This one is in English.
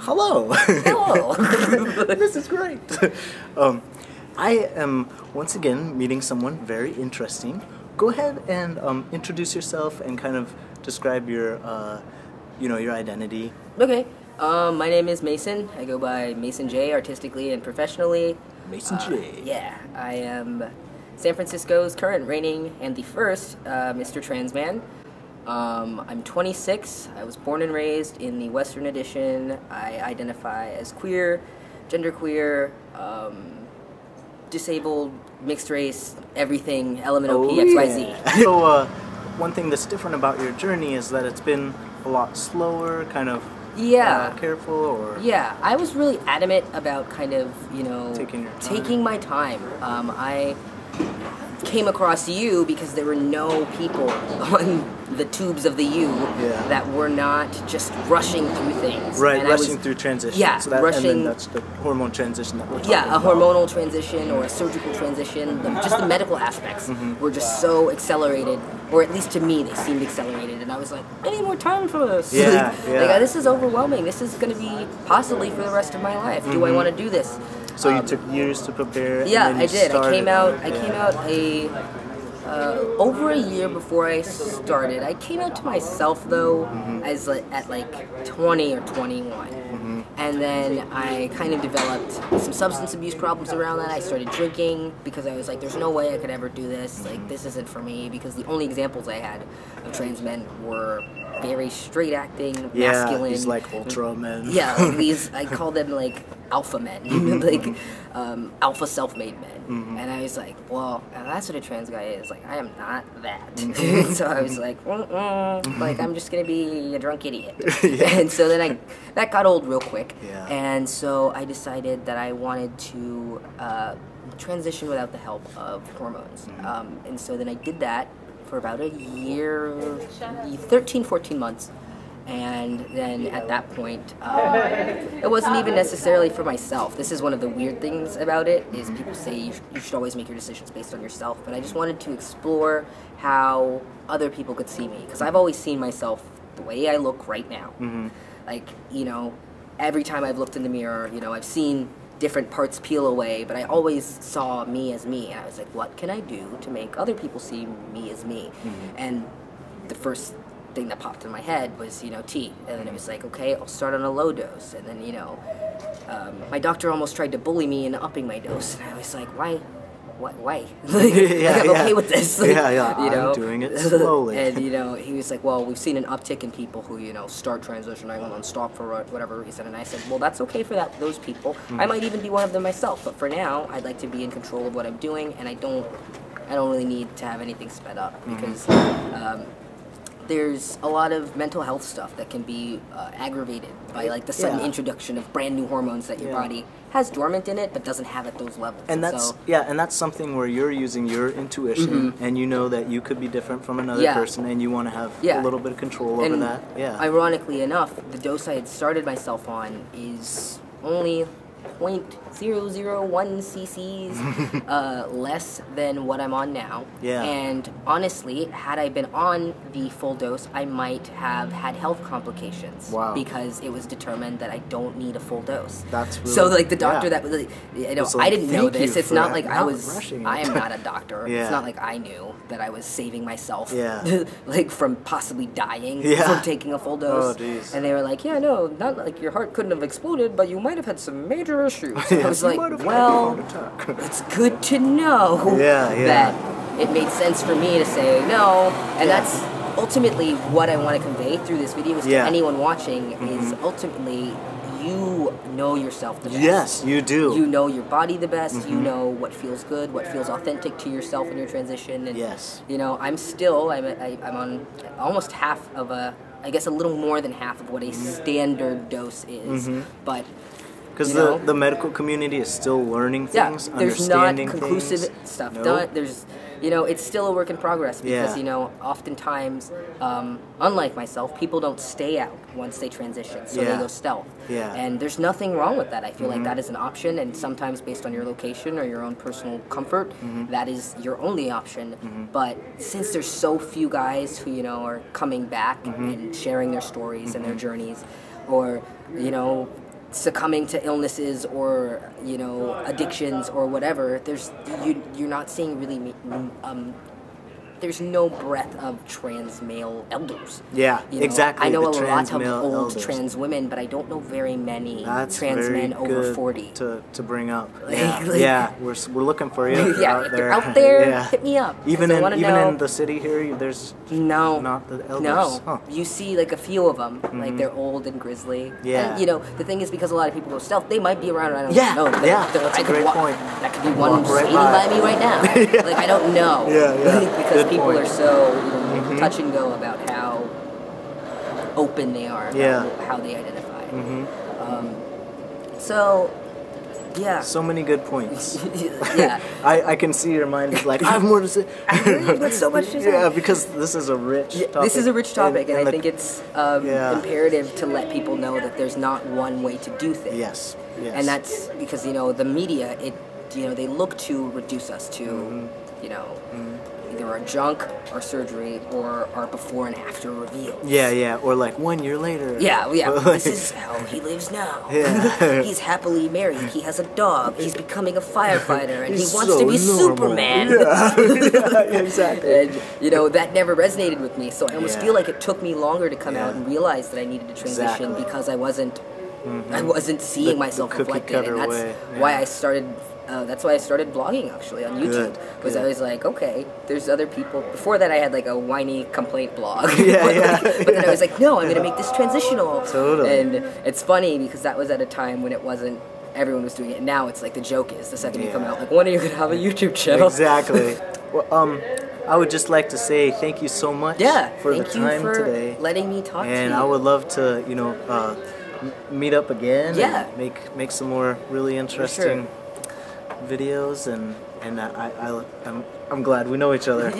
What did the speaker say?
Hello. Hello. This is great. um, I am once again meeting someone very interesting. Go ahead and introduce yourself and kind of describe your, your identity. Okay. My name is Mason. I go by Mason J artistically and professionally. Mason J. Yeah, I am San Francisco's current reigning and the first Mr. Trans Man. I'm 26. I was born and raised in the Western Addition. I identify as queer, genderqueer, disabled, mixed race, everything, LMNOP, XYZ. Yeah. So, one thing that's different about your journey is that it's been a lot slower, kind of careful, or... Yeah, I was really adamant about kind of, taking my time. I came across you because there were no people on the tubes of the U that were not just rushing through things. Right, rushing through transition. Yeah, so that, rushing. And then that's the hormone transition that we're talking about. Yeah, a hormonal transition or a surgical transition. Just the medical aspects were just so accelerated, or at least to me, they seemed accelerated. And I was like, I need more time for this. Yeah, Like, this is overwhelming. This is going to be possibly for the rest of my life. Do I want to do this? So you took years to prepare. Yeah, and then I did. I came out over a year before I started. I came out to myself though as at like 20 or 21. And then I kind of developed some substance abuse problems around that. I started drinking because I was like, there's no way I could ever do this. Like, this isn't for me, because the only examples I had of trans men were very straight acting, masculine. These like ultra men. Yeah, like these, I call them like alpha men, like alpha self-made men. And I was like, well, if that's what a trans guy is. Like, I am not that. So I was like, like, I'm just gonna be a drunk idiot. And so then that got old real quick. Yeah. And so I decided that I wanted to transition without the help of hormones. And so then I did that for about a year, 13, 14 months. And then at that point, it wasn't even necessarily for myself. This is one of the weird things about it, is people say you should always make your decisions based on yourself. But I just wanted to explore how other people could see me. Because I've always seen myself the way I look right now. Like, every time I've looked in the mirror, I've seen different parts peel away, but I always saw me as me, and I was like, what can I do to make other people see me as me? And the first thing that popped in my head was, tea, and then it was like, okay, I'll start on a low dose, and then, my doctor almost tried to bully me into upping my dose, and I was like, why? Like, I'm okay with this. I'm doing it slowly. And, he was like, well, we've seen an uptick in people who, start transitioning and then stop for whatever reason. And I said, well, that's okay for those people. I might even be one of them myself. But for now, I'd like to be in control of what I'm doing, and I don't really need to have anything sped up, because there's a lot of mental health stuff that can be aggravated by like the sudden introduction of brand new hormones that your body has dormant in it but doesn't have at those levels. And that's and that's something where you're using your intuition and you know that you could be different from another person, and you want to have a little bit of control over that. Ironically enough, the dose I had started myself on is only 0.001 cc's less than what I'm on now. And honestly, had I been on the full dose, I might have had health complications. Because it was determined that I don't need a full dose. That's really, so like the doctor that I didn't know this. It's not like I am not a doctor. It's not like I knew that I was saving myself like from possibly dying from taking a full dose. And they were like, not like your heart couldn't have exploded, but you might have had some major issues. I was like, well, it's good to know that it made sense for me to say no, and that's ultimately what I want to convey through this video is to anyone watching, is ultimately you know yourself the best. Yes, you do. You know your body the best. You know what feels good, what feels authentic to yourself in your transition. And I'm on almost half of I guess a little more than half of what a standard dose is, but because the medical community is still learning things, there's not understanding conclusive stuff done. There's, it's still a work in progress, because, oftentimes, unlike myself, people don't stay out once they transition, so they go stealth. And there's nothing wrong with that. I feel like that is an option, and sometimes based on your location or your own personal comfort, that is your only option. But since there's so few guys who, are coming back and sharing their stories and their journeys, or, succumbing to illnesses or addictions or whatever, you're not seeing really there's no breadth of trans male elders. Yeah, exactly. I know the a lot of old elders. trans women, but I don't know very many That's trans very men over good 40. to bring up. Like- Yeah, we're looking for you. Yeah, if you're out there, Yeah. hit me up. 'cause Even I wanna know. in the city here, there's No. not the elders. No. Huh. You see like a few of them, like they're old and grizzly. Yeah. And, the thing is, because a lot of people go stealth, they might be around. I don't Yeah, know. yeah, that's a great point. That could be one Walk right skating by. by me right now. Like, I don't know. Yeah, yeah. Because Good people point. are so touch and go about how open they are about Yeah. how they identify. So, yeah. So many good points. Yeah. I can see your mind is like, I have more to say. You've got so much to say. Yeah, because this is a rich topic. This is a rich topic, and I the- think it's Yeah. imperative to let people know that there's not one way to do things. Yes, yes. And that's because the media, they look to reduce us to either our junk, our surgery, or our before and after reveal. Yeah, or like 1 year later. Yeah. Like- This is how he lives now. Yeah. He's happily married. He has a dog. He's becoming a firefighter, and he He's wants so to be normal. Superman. Yeah, exactly. And that never resonated with me. So I almost Yeah. feel like it took me longer to come out Yeah. and realize that I needed to transition Exactly. because I wasn't seeing The myself cookie reflected, cutter and that's way, why yeah. I started. That's why I started blogging actually on YouTube, because I good. was like, okay, there's other people. Before that, I had like a whiny complaint blog. Yeah. But then I was like, no, I'm gonna make this transitional. Totally. And it's funny because that was at a time when it wasn't. Everyone was doing it. Now it's like the joke is the second you come Yeah. out, like, when are you gonna have a YouTube channel? Exactly. Well, I would just like to say thank you so much Yeah. for the thank you time for today. letting me talk to you. And I would love to, meet up again. Yeah. And make some more really interesting videos, and I'm glad we know each other. Yeah.